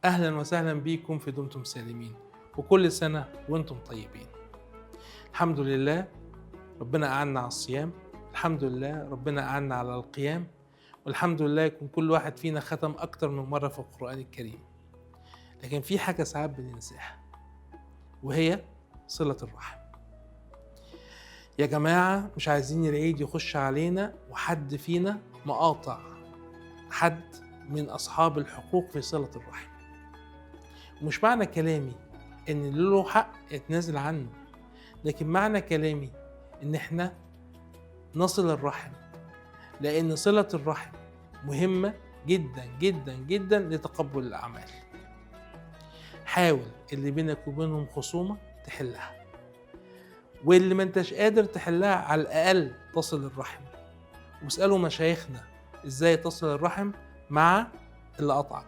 أهلا وسهلا بيكم في دمتم سالمين، وكل سنة وانتم طيبين. الحمد لله ربنا أعنا على الصيام، الحمد لله ربنا أعنا على القيام، والحمد لله يكون كل واحد فينا ختم أكتر من مرة في القرآن الكريم. لكن في حاجة ساعات بننساها، وهي صلة الرحم. يا جماعة مش عايزين العيد يخش علينا وحد فينا مقاطع حد من أصحاب الحقوق في صلة الرحم. ومش معنى كلامي إن اللي له حق يتنازل عنه، لكن معنى كلامي إن إحنا نصل الرحم، لأن صلة الرحم مهمة جدا جدا جدا لتقبل الأعمال. حاول اللي بينك وبينهم خصومة تحلها، واللي ما انتش قادر تحلها على الأقل تصل الرحم. واسألوا مشايخنا إزاي تصل الرحم مع اللي قطعك.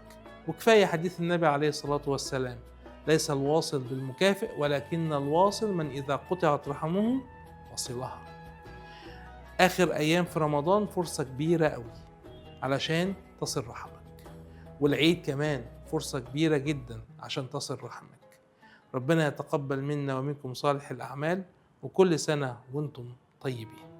وكفاية حديث النبي عليه الصلاة والسلام: ليس الواصل بالمكافئ ولكن الواصل من إذا قطعت رحمه وصلها. آخر أيام في رمضان فرصة كبيرة قوي علشان تصل رحمك، والعيد كمان فرصة كبيرة جدا عشان تصل رحمك. ربنا يتقبل منا ومنكم صالح الأعمال، وكل سنة وانتم طيبين.